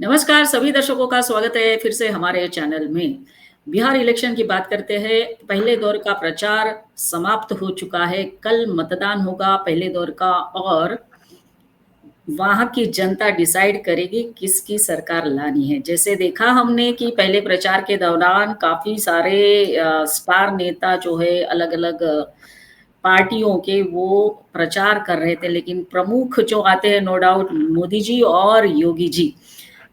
नमस्कार सभी दर्शकों का स्वागत है फिर से हमारे चैनल में। बिहार इलेक्शन की बात करते हैं। पहले दौर का प्रचार समाप्त हो चुका है। कल मतदान होगा पहले दौर का और वहाँ की जनता डिसाइड करेगी किसकी सरकार लानी है। जैसे देखा हमने कि पहले प्रचार के दौरान काफ़ी सारे स्टार नेता जो है अलग-अलग पार्टियों के वो प्रचार कर रहे थे, लेकिन प्रमुख जो आते हैं नो डाउट मोदी जी और योगी जी।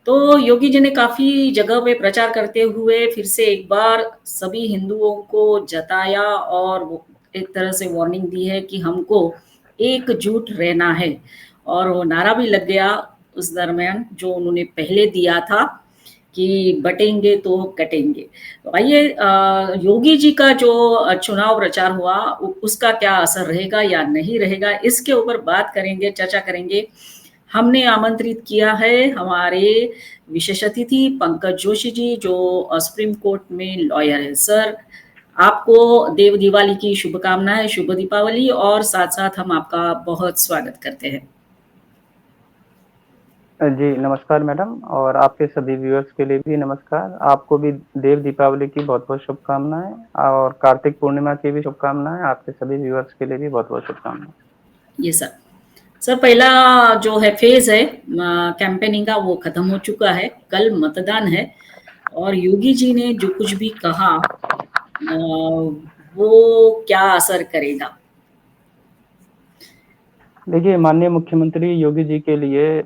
तो योगी जी ने काफ़ी जगह पे प्रचार करते हुए फिर से एक बार सभी हिंदुओं को जताया और वो एक तरह से वार्निंग दी है कि हमको एकजुट रहना है। और वो नारा भी लग गया उस दरमियान जो उन्होंने पहले दिया था कि बटेंगे तो कटेंगे। तो आइए योगी जी का जो चुनाव प्रचार हुआ उसका क्या असर रहेगा या नहीं रहेगा, इसके ऊपर बात करेंगे, चर्चा करेंगे। हमने आमंत्रित किया है हमारे विशेष अतिथि पंकज जोशी जी जो सुप्रीम कोर्ट में लॉयर है। सर, आपको देव दिवाली की शुभकामनाएं, शुभ दीपावली और साथ-साथ हम आपका बहुत स्वागत करते हैं। जी, नमस्कार मैडम और आपके सभी व्यूअर्स के लिए भी नमस्कार। आपको भी देव दीपावली की बहुत-बहुत शुभकामनाएँ और कार्तिक पूर्णिमा की भी शुभकामनाएँ। आपके सभी व्यूअर्स के लिए भी बहुत-बहुत शुभकामनाएँ। ये सर। सर, पहला जो है फ़ेज़ है कैंपेनिंग का वो खत्म हो चुका है। कल मतदान है और योगी जी ने जो कुछ भी कहा वो क्या असर करेगा? देखिए, माननीय मुख्यमंत्री योगी जी के लिए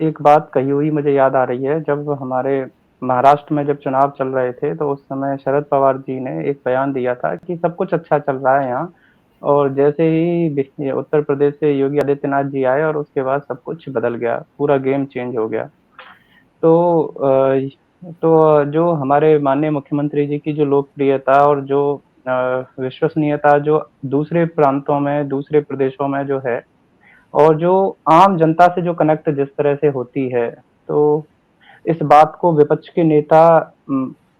एक बात कही हुई मुझे याद आ रही है। जब हमारे महाराष्ट्र में जब चुनाव चल रहे थे, तो उस समय शरद पवार जी ने एक बयान दिया था कि सब कुछ अच्छा चल रहा है यहाँ और जैसे ही उत्तर प्रदेश से योगी आदित्यनाथ जी आए और उसके बाद सब कुछ बदल गया, पूरा गेम चेंज हो गया। तो जो हमारे माननीय मुख्यमंत्री जी की जो लोकप्रियता और जो विश्वसनीयता जो दूसरे प्रांतों में, दूसरे प्रदेशों में जो है और जो आम जनता से जो कनेक्ट जिस तरह से होती है, तो इस बात को विपक्ष के नेता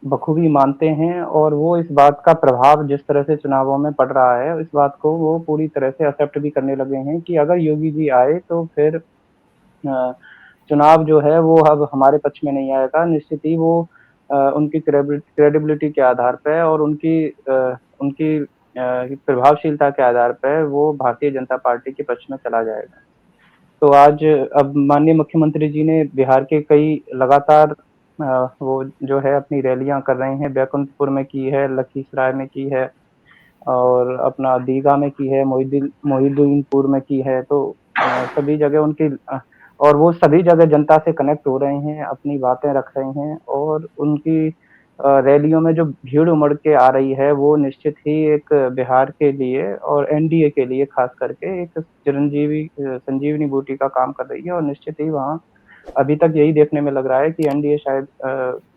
बखूबी मानते हैं और वो इस बात का प्रभाव जिस तरह से चुनावों में पड़ रहा है, इस बात को वो पूरी तरह से एक्सेप्ट भी करने लगे हैं कि अगर योगी जी आए तो फिर चुनाव जो है वो अब हमारे पक्ष में नहीं आएगा। निश्चित ही वो उनकी क्रेडिबिलिटी के आधार पे और उनकी प्रभावशीलता के आधार पे वो भारतीय जनता पार्टी के पक्ष में चला जाएगा। तो आज अब माननीय मुख्यमंत्री जी ने बिहार के कई लगातार वो जो है अपनी रैलियाँ कर रहे हैं। बैकुंठपुर में की है, लखीसराय में की है और अपना दीघा में की है, मोहिउद्दीनपुर में की है। तो सभी जगह और वो सभी जगह जनता से कनेक्ट हो रहे हैं, अपनी बातें रख रहे हैं और उनकी रैलियों में जो भीड़ उमड़ के आ रही है, वो निश्चित ही एक बिहार के लिए और एनडीए के लिए खास करके एक संजीवनी बूटी का काम कर रही है और निश्चित ही वहाँ अभी तक यही देखने में लग रहा है कि एनडीए शायद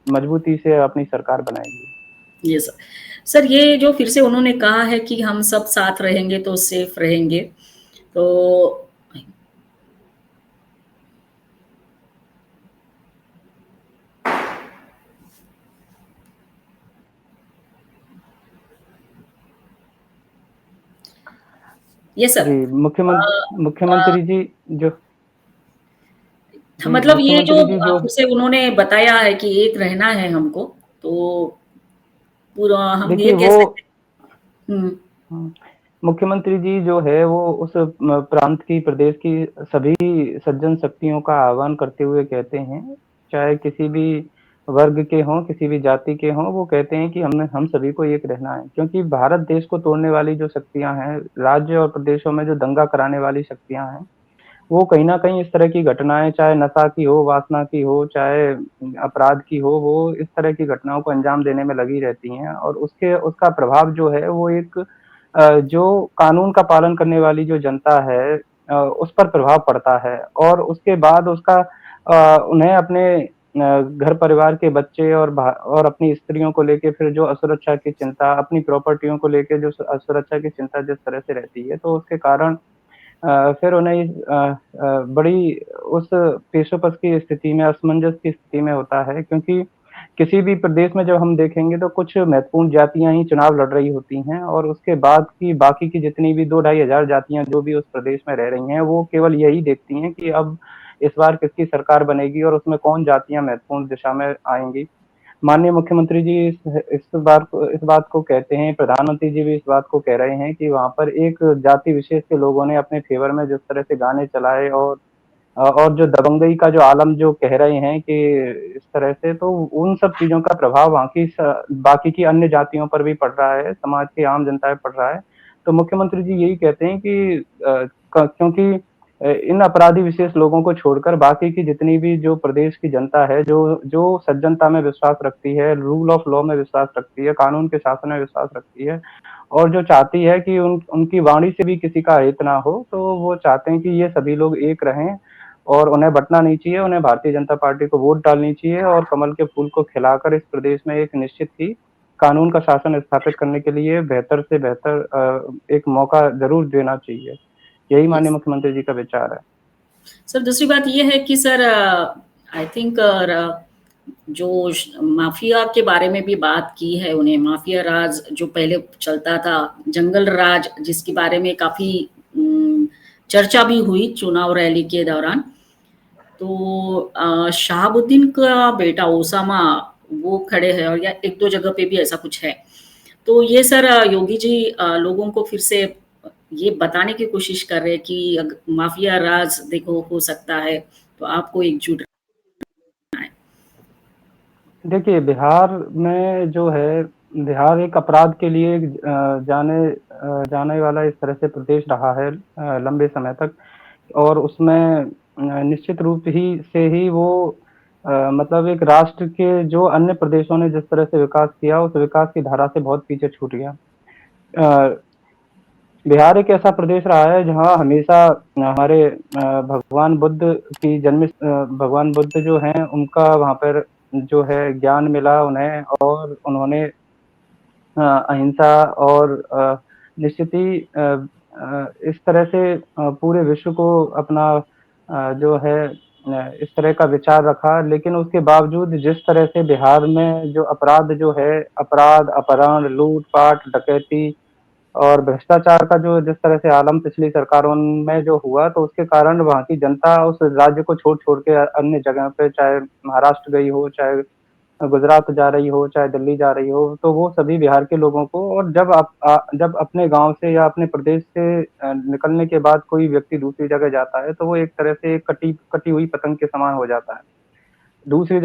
मजबूती से अपनी सरकार बनाएगी। ये सर। सर, ये जो फिर से उन्होंने कहा है कि हम सब साथ रहेंगे तो सेफ रहेंगे। तो ये सर। जी, मुख्यमंत्री जी जो जी, मतलब ये जो मुख्यमंत्री जी जो फिर से उन्होंने बताया है कि एक रहना है हमको, तो पूरा हम ये देखिए कह वो सकते हैं। हुँ, मुख्यमंत्री जी जो है वो उस प्रांत की प्रदेश की सभी सज्जन शक्तियों का आह्वान करते हुए कहते हैं, चाहे किसी भी वर्ग के हों, किसी भी जाति के हों, वो कहते हैं कि हम सभी को एक रहना है। क्योंकि भारत देश को तोड़ने वाली जो शक्तियाँ हैं, राज्य और प्रदेशों में जो दंगा कराने वाली शक्तियाँ हैं, वो कहीं न कहीं इस तरह की घटनाएँ चाहे नशा की हो, वासना की हो, चाहे अपराध की हो, वो इस तरह की घटनाओं को अंजाम देने में लगी रहती हैं और उसका प्रभाव जो है वो एक जो कानून का पालन करने वाली जो जनता है उस पर प्रभाव पड़ता है और उसके बाद उन्हें अपने घर परिवार के बच्चे और अपनी स्त्रियों को लेके फिर जो असुरक्षा की चिंता, अपनी प्रॉपर्टियों को लेके जो असुरक्षा की चिंता जिस तरह से रहती है, तो उसके कारण फिर उन्हें बड़ी उस पेशोपस की स्थिति में, असमंजस की स्थिति में होता है क्योंकि किसी भी प्रदेश में जब हम देखेंगे तो कुछ महत्वपूर्ण जातियाँ ही चुनाव लड़ रही होती हैं और उसके बाद की बाकी की जितनी भी 2 ढाई हज़ार जातियाँ जो भी उस प्रदेश में रह रही हैं, वो केवल यही देखती हैं कि अब इस बार किसकी सरकार बनेगी और उसमें कौन जातियाँ महत्वपूर्ण दिशा में आएँगी। माननीय मुख्यमंत्री जी इस बात को कहते हैं, प्रधानमंत्री जी भी इस बात को कह रहे हैं कि वहाँ पर एक जाति विशेष के लोगों ने अपने फ़ेवर में जिस तरह से गाने चलाए और जो दबंगई का जो आलम जो कह रहे हैं कि इस तरह से, तो उन सब चीज़ों का प्रभाव बाकी की अन्य जातियों पर भी पड़ रहा है, समाज की आम जनता पे पड़ रहा है। तो मुख्यमंत्री जी यही कहते हैं कि क्योंकि इन अपराधी विशेष लोगों को छोड़कर बाकी की जितनी भी जो प्रदेश की जनता है, जो जो सज्जनता में विश्वास रखती है, रूल ऑफ लॉ में विश्वास रखती है, कानून के शासन में विश्वास रखती है और जो चाहती है कि उनकी वाणी से भी किसी का हित ना हो, तो वो चाहते हैं कि ये सभी लोग एक रहें और उन्हें बँटना नहीं चाहिए, उन्हें भारतीय जनता पार्टी को वोट डालनी चाहिए और कमल के फूल को खिलाकर इस प्रदेश में एक निश्चित ही कानून का शासन स्थापित करने के लिए बेहतर से बेहतर एक मौका ज़रूर देना चाहिए। यही माननीय यस। मुख्यमंत्री जी का विचार है। सर दूसरी बात ये है कि सर आई थिंक जो माफिया के बारे में भी बात की है उन्हें, माफिया राज जो पहले चलता था, जंगल राज जिसके बारे में काफी चर्चा भी हुई चुनाव रैली के दौरान। तो शहाबुद्दीन का बेटा ओसामा वो खड़े हैं और या एक दो जगह पे भी ऐसा कुछ है। तो ये सर योगी जी लोगों को फिर से ये बताने की कोशिश कर रहे हैं कि माफिया राज देखो हो सकता है, तो आपको एकजुट रहना है। देखिए, बिहार में जो है, बिहार एक अपराध के लिए जाने वाला इस तरह से प्रदेश रहा है लंबे समय तक और उसमें निश्चित रूप ही वो मतलब एक राष्ट्र के जो अन्य प्रदेशों ने जिस तरह से विकास किया, उस विकास की धारा से बहुत पीछे छूट गया। अ, बिहार एक ऐसा प्रदेश रहा है जहाँ हमेशा हमारे भगवान बुद्ध जो हैं उनका वहाँ पर जो है ज्ञान मिला उन्हें और उन्होंने अहिंसा और निश्चित ही इस तरह से पूरे विश्व को अपना जो है इस तरह का विचार रखा, लेकिन उसके बावजूद जिस तरह से बिहार में जो अपराध जो है, अपराध, अपहरण, लूट-पाट, डकैती और भ्रष्टाचार का जो जिस तरह से आलम पिछली सरकारों में जो हुआ, तो उसके कारण वहाँ की जनता उस राज्य को छोड़-छोड़ के अन्य जगह पे चाहे महाराष्ट्र गई हो, चाहे गुजरात जा रही हो, चाहे दिल्ली जा रही हो, तो वो सभी बिहार के लोगों को और जब अपने गाँव से या अपने प्रदेश से निकलने के बाद कोई व्यक्ति दूसरी जगह जाता है, तो वो एक तरह से कटी कटी हुई पतंग के समान हो जाता है। दूसरी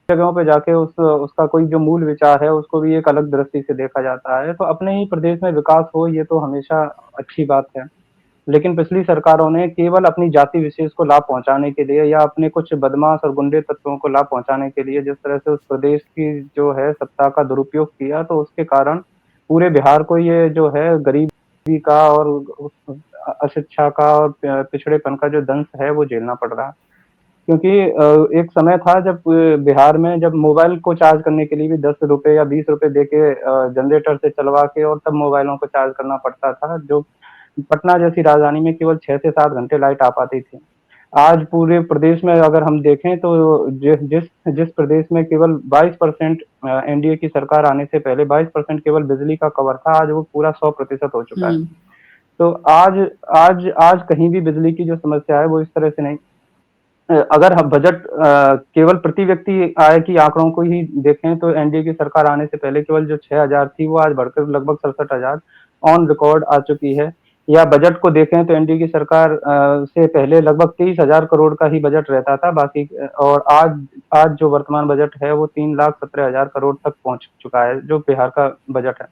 जगहों पे जाके उसका कोई जो मूल विचार है, उसको भी एक अलग दृष्टि से देखा जाता है। तो अपने ही प्रदेश में विकास हो, ये तो हमेशा अच्छी बात है। लेकिन पिछली सरकारों ने केवल अपनी जाति विशेष को लाभ पहुँचाने के लिए या अपने कुछ बदमाश और गुंडे तत्वों को लाभ पहुँचाने के लिए जिस तरह से उस प्रदेश की जो है सत्ता का दुरुपयोग किया, तो उसके कारण पूरे बिहार को ये जो है गरीबी का और अशिक्षा का और पिछड़ेपन का जो दंश है, वो झेलना पड़ रहा है। क्योंकि एक समय था जब बिहार में जब मोबाइल को चार्ज करने के लिए भी ₹10 या ₹20 देके जनरेटर से चलवा के और तब मोबाइलों को चार्ज करना पड़ता था, जो पटना जैसी राजधानी में केवल 6 से 7 घंटे लाइट आ पाती थी। आज पूरे प्रदेश में अगर हम देखें तो जिस जिस प्रदेश में केवल 22% एनडीए की सरकार आने से पहले 22% केवल बिजली का कवर था, आज वो पूरा 100% हो चुका है। हम्म। तो आज आज आज कहीं भी बिजली की जो समस्या है वो इस तरह से नहीं। अगर हम बजट केवल प्रति व्यक्ति आय की आंकड़ों को ही देखें तो एनडीए की सरकार आने से पहले केवल जो 6,000 थी वो आज बढ़कर लगभग 67,000 ऑन रिकॉर्ड आ चुकी है। या बजट को देखें तो एनडीए की सरकार से पहले लगभग 23,000 करोड़ का ही बजट रहता था, बाकी और आज आज जो वर्तमान बजट है वो 3,17,000 करोड़ तक पहुंच चुका है, जो बिहार का बजट है।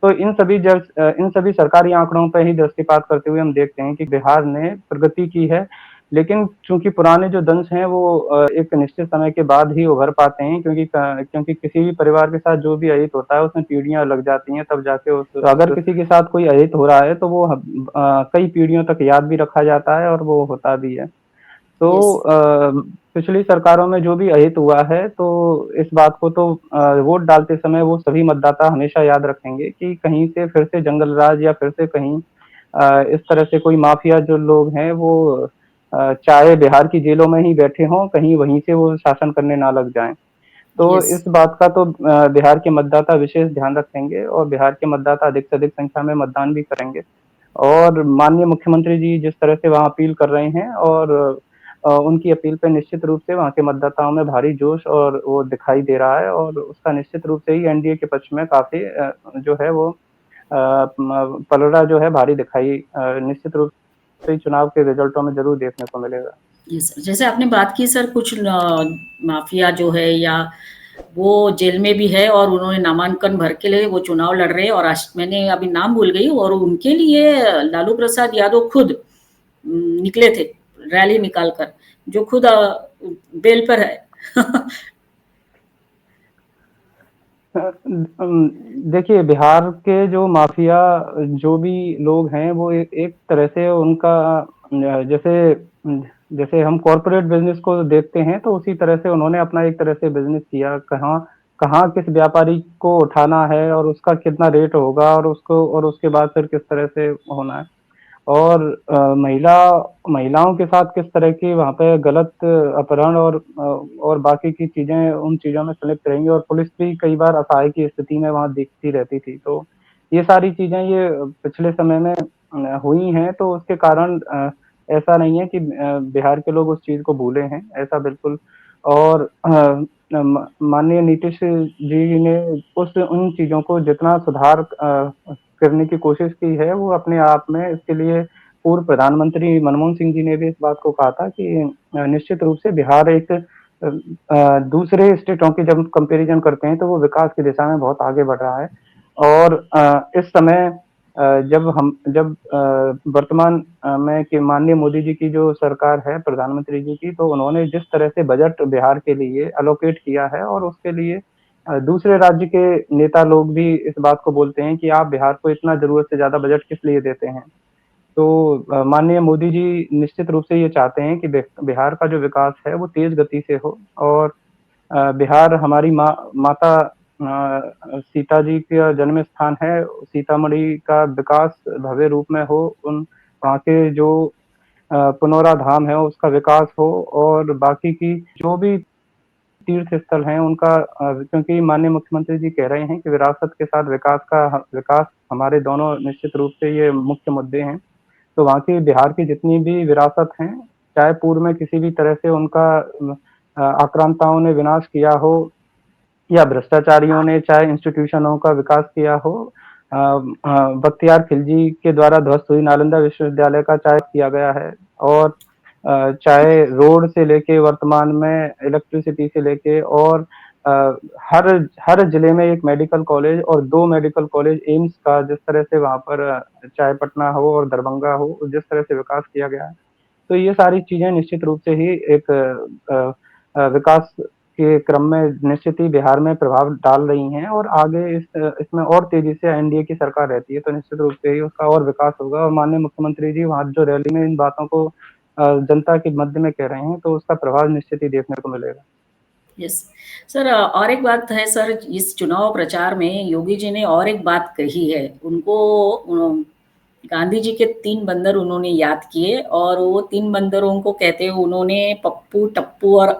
तो इन सभी सरकारी आंकड़ों पर ही दृष्टिपात करते हुए हम देखते हैं कि बिहार ने प्रगति की है, लेकिन चूंकि पुराने जो दंश हैं वो एक निश्चित समय के बाद ही उभर पाते हैं, क्योंकि किसी भी परिवार के साथ जो भी अहित होता है उसमें पीढ़ियां लग जाती हैं, तब जाके उस अगर किसी के साथ कोई अहित हो रहा है तो वो कई पीढ़ियों तक याद भी रखा जाता है और वो होता भी है। तो यस। पिछली सरकारों में जो भी अहित हुआ है, तो इस बात को तो वोट डालते समय वो सभी मतदाता हमेशा याद रखेंगे कि कहीं से फिर से जंगल राज या फिर से कहीं इस तरह से कोई माफिया जो लोग हैं वो चाहे बिहार की जेलों में ही बैठे हों, कहीं वहीं से वो शासन करने ना लग जाएं। तो यस। इस बात का तो बिहार के मतदाता विशेष ध्यान रखेंगे और बिहार के मतदाता अधिक से अधिक संख्या में मतदान भी करेंगे। और माननीय मुख्यमंत्री जी जिस तरह से वहाँ अपील कर रहे हैं और उनकी अपील पे निश्चित रूप से वहाँ के मतदाताओं में भारी जोश और वो दिखाई दे रहा है और उसका निश्चित रूप से ही एनडीए के पक्ष में काफ़ी जो है वो पलड़ा जो है भारी दिखाई निश्चित रूप से चुनाव के रिजल्टों में ज़रूर देखने को मिलेगा। जी सर, जैसे आपने बात की सर कुछ माफिया जो है या वो जेल में भी है और उन्होंने नामांकन भर के लिए वो चुनाव लड़ रहे हैं और मैंने अभी नाम भूल गई और उनके लिए लालू प्रसाद यादव खुद निकले थे रैली निकालकर जो खुद बेल पर है। देखिए बिहार के जो माफिया जो भी लोग हैं वो एक तरह से उनका जैसे जैसे हम कॉरपोरेट बिजनेस को देखते हैं तो उसी तरह से उन्होंने अपना एक तरह से बिजनेस किया कहाँ कहाँ किस व्यापारी को उठाना है और उसका कितना रेट होगा और उसको और उसके बाद फिर किस तरह से होना है और महिलाओं के साथ किस तरह की वहाँ पे गलत अपहरण और बाकी की चीज़ें उन चीज़ों में संलिप्त रहेंगी और पुलिस भी कई बार असहाय की स्थिति में वहाँ दिखती रहती थी। तो ये सारी चीज़ें ये पिछले समय में हुई हैं तो उसके कारण ऐसा नहीं है कि बिहार के लोग उस चीज़ को भूले हैं, ऐसा बिल्कुल और माननीय नीतीश जी ने उस उन चीज़ों को जितना सुधार करने की कोशिश की है वो अपने आप में इसके लिए पूर्व प्रधानमंत्री मनमोहन सिंह जी ने भी इस बात को कहा था कि निश्चित रूप से बिहार एक दूसरे स्टेटों की जब कंपैरिजन करते हैं तो वो विकास की दिशा में बहुत आगे बढ़ रहा है और इस समय जब वर्तमान में कि माननीय मोदी जी की जो सरकार है प्रधानमंत्री जी की तो उन्होंने जिस तरह से बजट बिहार के लिए एलोकेट किया है और उसके लिए दूसरे राज्य के नेता लोग भी इस बात को बोलते हैं कि आप बिहार को इतना ज़रूरत से ज़्यादा बजट किस लिए देते हैं। तो माननीय मोदी जी निश्चित रूप से ये चाहते हैं कि बिहार का जो विकास है वो तेज़ गति से हो और बिहार हमारी माता सीता जी का जन्म स्थान है, सीतामढ़ी का विकास भव्य रूप में हो, वहाँ के जो पुनौरा धाम है उसका विकास हो और बाकी की जो भी तीर्थ स्थल हैं उनका क्योंकि माननीय मुख्यमंत्री जी कह रहे हैं कि विरासत के साथ विकास हमारे दोनों निश्चित रूप से ये मुख्य मुद्दे हैं। तो वहाँ की बिहार की जितनी भी विरासत हैं, चाहे पूर्व में किसी भी तरह से उनका आक्रांताओं ने विनाश किया हो या भ्रष्टाचारियों ने चाहे इंस्टीट्यूशनों का विकास किया हो बख्तियार खिलजी के द्वारा ध्वस्त हुई नालंदा विश्वविद्यालय का चाहे किया गया है और चाहे रोड से लेके वर्तमान में इलेक्ट्रिसिटी से लेके और अ, हर हर जिले में एक मेडिकल कॉलेज और 2 मेडिकल कॉलेज एम्स का जिस तरह से वहाँ पर चाहे पटना हो और दरभंगा हो, जिस तरह से विकास किया गया है। तो ये सारी चीज़ें निश्चित रूप से ही एक विकास के क्रम में निश्चित ही बिहार में प्रभाव डाल रही हैं और आगे इसमें और तेज़ी से एनडीए की सरकार रहती है, तो निश्चित रूप से ही उसका और विकास होगा और माननीय मुख्यमंत्री जी वहाँ जो रैली में इन बातों को जनता के मध्य में कह रहे हैं, तो उसका प्रभाव निश्चित ही देखने को मिलेगा। यस सर, और एक बात है सर, इस चुनाव प्रचार में योगी जी ने और एक बात कही है। उनको गांधी जी के 3 बंदर उन्होंने याद किए और वो 3 बंदरों को कहते हुए उन्होंने पप्पू, टप्पू और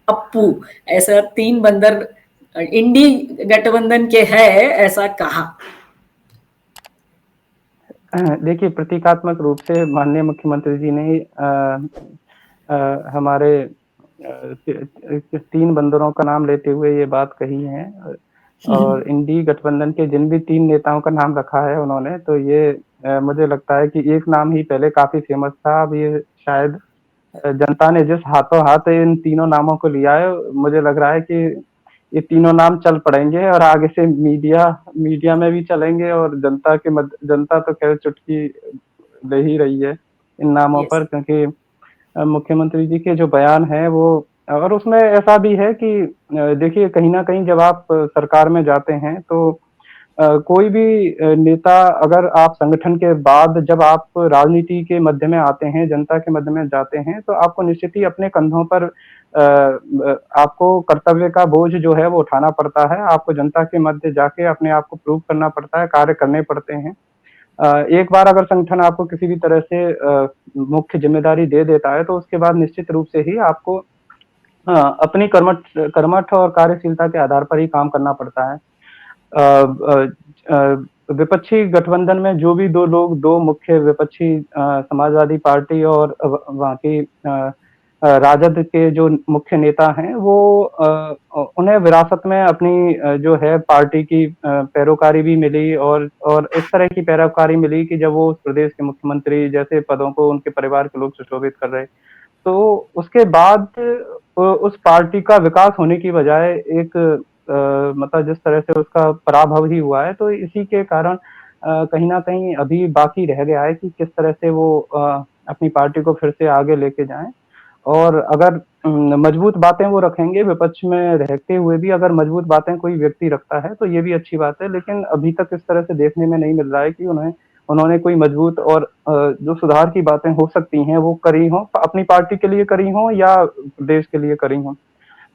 अप्पू ऐसा 3 बंदर इंडी गठबंधन के है ऐसा कहा। देखिए प्रतीकात्मक रूप से माननीय मुख्यमंत्री जी ने हमारे 3 बंदरों का नाम लेते हुए ये बात कही है और इंडी गठबंधन के जिन भी 3 नेताओं का नाम रखा है उन्होंने तो ये मुझे लगता है कि एक नाम ही पहले काफ़ी फ़ेमस था, अब ये शायद जनता ने जिस हाथों-हाथ इन तीनों नामों को लिया है, मुझे लग रहा है कि ये तीनों नाम चल पड़ेंगे और आगे से मीडिया में भी चलेंगे और जनता तो ख़ैर चुटकी ले ही रही है इन नामों यस। पर क्योंकि मुख्यमंत्री जी के जो बयान हैं वो और उसमें ऐसा भी है कि देखिए कहीं न कहीं जब आप सरकार में जाते हैं तो कोई भी नेता अगर आप संगठन के बाद जब आप राजनीति के मध्य में आते हैं, जनता के मध्य में जाते हैं, तो आपको निश्चित ही अपने कंधों पर आपको कर्तव्य का बोझ जो है वो उठाना पड़ता है। आपको जनता के मध्य जाके अपने आप को प्रूव करना पड़ता है, कार्य करने पड़ते हैं। एक बार अगर संगठन आपको किसी भी तरह से मुख्य ज़िम्मेदारी दे देता है, तो उसके बाद निश्चित रूप से ही आपको अपनी कर्मठ और कार्यशीलता के आधार पर ही काम करना पड़ता है। विपक्षी गठबंधन में जो भी 2 मुख्य विपक्षी समाजवादी पार्टी और वहाँ की राजद के जो मुख्य नेता हैं वो उन्हें विरासत में अपनी जो है पार्टी की पैरोकारी भी मिली और इस तरह की पैरोकारी मिली कि जब वो उस प्रदेश के मुख्यमंत्री जैसे पदों को उनके परिवार के लोग सुशोभित कर रहे, तो उसके बाद उस पार्टी का विकास होने की बजाय एक मतलब जिस तरह से उसका पराभव ही हुआ है, तो इसी के कारण कहीं न कहीं अभी बाकी रह गया है कि किस तरह से वो अपनी पार्टी को फिर से आगे लेके जाएँ। और अगर मजबूत बातें वो रखेंगे, विपक्ष में रहते हुए भी अगर मजबूत बातें कोई व्यक्ति रखता है, तो ये भी अच्छी बात है। लेकिन अभी तक इस तरह से देखने में नहीं मिल रहा है कि उन्होंने कोई मजबूत और जो सुधार की बातें हो सकती हैं, वो करी हों, अपनी पार्टी के लिए करी हों या देश के लिए करी हों।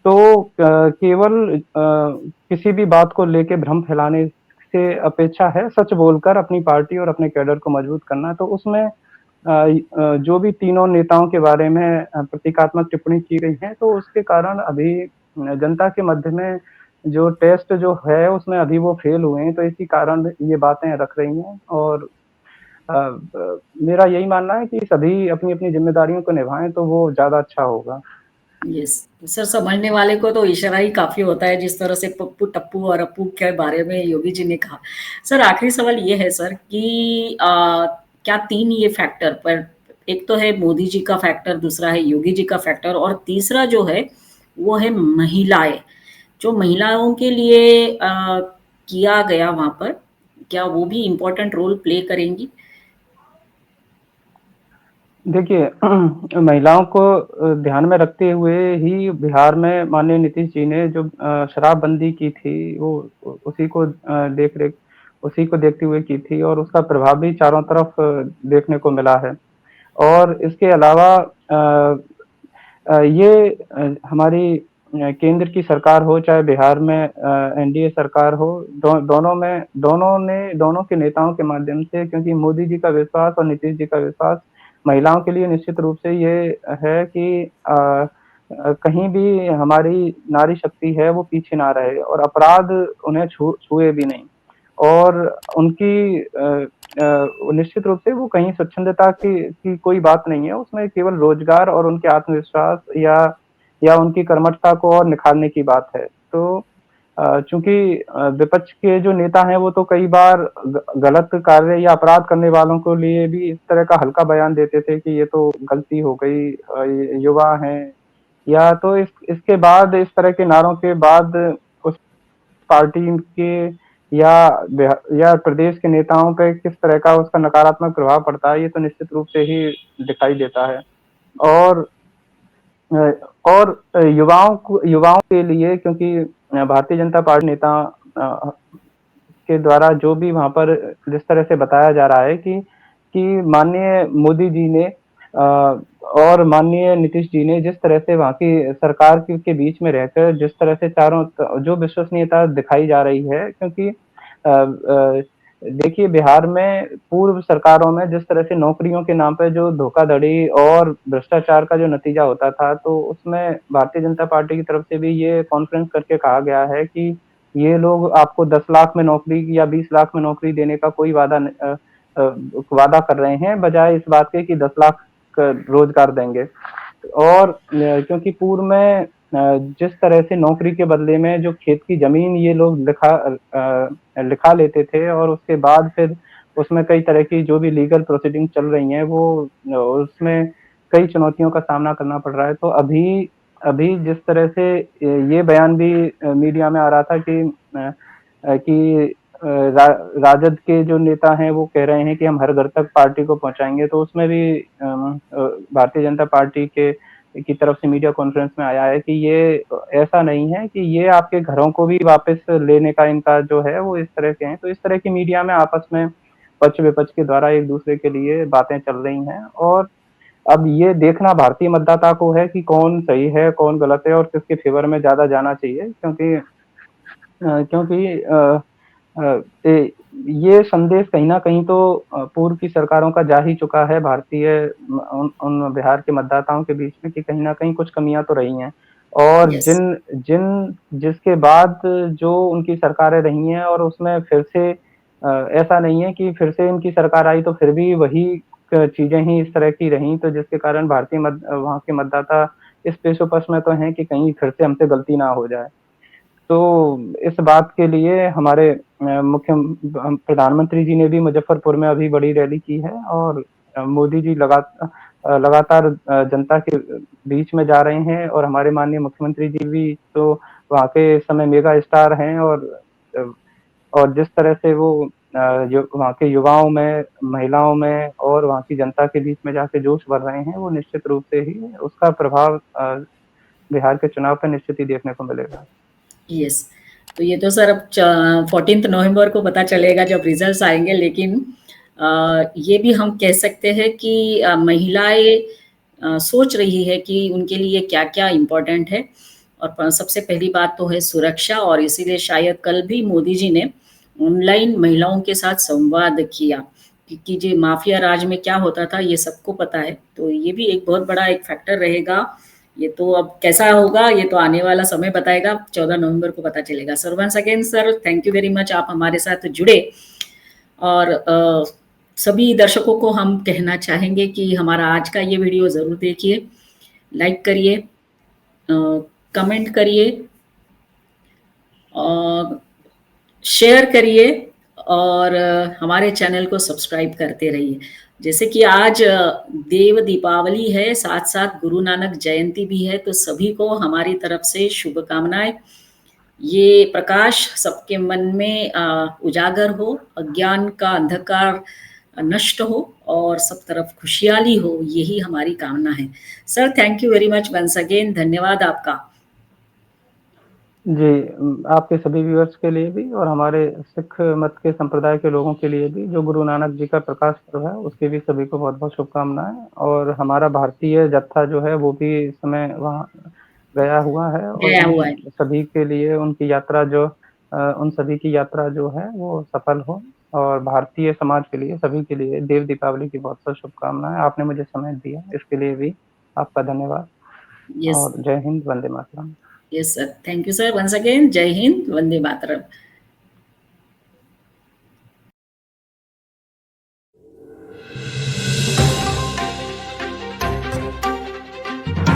तो केवल किसी भी बात को लेके भ्रम फैलाने से अपेक्षा है सच बोलकर अपनी पार्टी और अपने कैडर को मजबूत करना। तो उसमें जो भी तीनों नेताओं के बारे में प्रतीकात्मक टिप्पणी की गई है, तो उसके कारण अभी जनता के मध्य में जो टेस्ट जो है, उसमें अभी वो फेल हुए हैं, तो इसी कारण ये बातें रख रही हैं और मेरा यही मानना है कि सभी अपनी-अपनी ज़िम्मेदारियों को निभाएँ, तो वो ज़्यादा अच्छा होगा। यस। सर समझने वाले को तो इशारा ही काफ़ी होता है जिस तरह से पप्पू, टप्पू और अप्पू के बारे में योगी जी ने कहा। सर आखिरी सवाल ये है सर कि क्या 3 ये फैक्टर पर एक तो है मोदी जी का फैक्टर, दूसरा है योगी जी का फैक्टर और तीसरा जो है वो है महिलाएँ। जो महिलाओं के लिए किया गया वहाँ पर, क्या वो भी इम्पोर्टेंट रोल प्ले करेंगी? देखिए महिलाओं को ध्यान में रखते हुए ही बिहार में माननीय नीतीश जी ने जो शराबबंदी की थी, वो उसी को देख-रेख उसी को देखते हुए की थी और उसका प्रभाव भी चारों तरफ देखने को मिला है। और इसके अलावा ये हमारी केंद्र की सरकार हो चाहे बिहार में एनडीए सरकार हो, दोनों के नेताओं के माध्यम से क्योंकि मोदी जी का विश्वास और नीतीश जी का विश्वास महिलाओं के लिए निश्चित रूप से ये है कि कहीं भी हमारी नारी शक्ति है वो पीछे ना रहे और अपराध उन्हें छुए भी नहीं। और उनकी निश्चित रूप से वो कहीं स्वच्छंदता की कोई बात नहीं है, उसमें केवल रोज़गार और उनके आत्मविश्वास या उनकी कर्मठता को और निखारने की बात है। तो चूँकि विपक्ष के जो नेता हैं वो तो कई बार गलत कार्य या अपराध करने वालों को लिए भी इस तरह का हल्का बयान देते थे कि ये तो गलती हो गई ये युवा हैं या तो इसके बाद इस तरह के नारों के बाद उस पार्टी के या प्रदेश के नेताओं पे किस तरह का उसका नकारात्मक प्रभाव पड़ता है, ये तो निश्चित रूप से ही दिखाई देता है। और युवाओं के लिए क्योंकि भारतीय जनता पार्टी नेता अ, के द्वारा जो भी वहाँ पर जिस तरह से बताया जा रहा है कि माननीय मोदी जी ने और माननीय नीतीश जी ने जिस तरह से वहाँ की सरकार के बीच में रहकर जिस तरह से जो विश्वसनीयता दिखाई जा रही है क्योंकि देखिए बिहार में पूर्व सरकारों में जिस तरह से नौकरियों के नाम पे जो धोखाधड़ी और भ्रष्टाचार का जो नतीजा होता था, तो उसमें भारतीय जनता पार्टी की तरफ से भी ये कॉन्फ्रेंस करके कहा गया है कि ये लोग आपको 10 लाख में नौकरी या 20 लाख में नौकरी देने का कोई वादा कर रहे हैं, बजाय इस बात के कि 10 लाख रोजगार देंगे। और क्योंकि पूर्व में जिस तरह से नौकरी के बदले में जो खेत की ज़मीन ये लोग लिखा लेते थे और उसके बाद फिर उसमें कई तरह की जो भी लीगल प्रोसीडिंग चल रही हैं, वो उसमें कई चुनौतियों का सामना करना पड़ रहा है। तो अभी अभी जिस तरह से ये बयान भी मीडिया में आ रहा था कि राजद के जो नेता हैं वो कह रहे हैं कि हम हर घर तक पार्टी को पहुँचाएँगे, तो उसमें भी भारतीय जनता पार्टी की तरफ से मीडिया कॉन्फ्रेंस में आया है कि ये ऐसा नहीं है कि ये आपके घरों को भी वापस लेने का इनका जो है वो इस तरह के हैं। तो इस तरह की मीडिया में आपस में पक्ष-विपक्ष के द्वारा एक-दूसरे के लिए बातें चल रही हैं और अब ये देखना भारतीय मतदाता को है कि कौन सही है, कौन गलत है और किसके फ़ेवर में ज़्यादा जाना चाहिए क्योंकि अ, ए ये संदेश कहीं न कहीं तो पूर्व की सरकारों का जा ही चुका है भारतीय उन उन बिहार के मतदाताओं के बीच में कि कहीं न कहीं कुछ कमियाँ तो रही हैं। और यस। जिसके बाद जो उनकी सरकारें रही हैं और उसमें फिर से ऐसा नहीं है कि फिर से इनकी सरकार आई तो फिर भी वही चीज़ें ही इस तरह की रहीं, तो जिसके कारण वहाँ के मतदाता इस पेशोपश में तो हैं कि कहीं फिर से हमसे गलती ना हो जाए। तो इस बात के लिए हमारे प्रधानमंत्री जी ने भी मुज़फ़्फ़रपुर में अभी बड़ी रैली की है और मोदी जी लगातार जनता के बीच में जा रहे हैं और हमारे माननीय मुख्यमंत्री जी भी तो वहाँ के इस समय मेगा स्टार हैं अ, और जिस तरह से वो जो वहाँ के युवाओं में, महिलाओं में और वहाँ की जनता के बीच में जाके जोश भर रहे हैं, वो निश्चित रूप से ही उसका प्रभाव बिहार के चुनाव पे निश्चित ही देखने को मिलेगा। यस। तो ये तो सर अब 14th नवंबर को पता चलेगा जब रिजल्ट्स आएँगे, लेकिन ये भी हम कह सकते हैं कि महिलाएँ सोच रही है कि उनके लिए क्या-क्या इम्पोर्टेंट है और सबसे पहली बात तो है सुरक्षा, और इसीलिए शायद कल भी मोदी जी ने ऑनलाइन महिलाओं के साथ संवाद किया, क्योंकि जो माफिया राज में क्या होता था ये सबको पता है। तो ये भी एक बहुत बड़ा एक फैक्टर रहेगा। ये तो अब कैसा होगा ये तो आने वाला समय बताएगा, 14 नवंबर को पता चलेगा। Sir once again sir thank you very much, आप हमारे साथ जुड़े। और सभी दर्शकों को हम कहना चाहेंगे कि हमारा आज का ये वीडियो ज़रूर देखिए, लाइक करिए, कमेंट करिए और शेयर करिए, और हमारे चैनल को सब्सक्राइब करते रहिए। जैसे कि आज देव दीपावली है, साथ-साथ गुरु नानक जयंती भी है, तो सभी को हमारी तरफ से शुभकामनाएँ। ये प्रकाश सबके मन में उजागर हो, अज्ञान का अंधकार नष्ट हो और सब तरफ खुशहाली हो, यही हमारी कामना है। Sir thank you very much once again, धन्यवाद आपका। जी, आपके सभी व्यूअर्स के लिए भी और हमारे सिख मत के संप्रदाय के लोगों के लिए भी जो गुरु नानक जी का प्रकाश पर्व है, उसकी भी सभी को बहुत-बहुत शुभकामनाएँ और हमारा भारतीय जत्था जो है वो भी इस समय वहाँ गया हुआ है और गया उन हुआ है। सभी के लिए उन सभी की यात्रा जो है वो सफल हो और भारतीय समाज के लिए, सभी के लिए देव दीपावली की बहुत-बहुत शुभकामनाएँ। आपने मुझे समय दिया, इसके लिए भी आपका धन्यवाद यस, और Jai Hind, Vande Mataram. Yes sir, thank you sir once again, Jai Hind, Vande Mataram.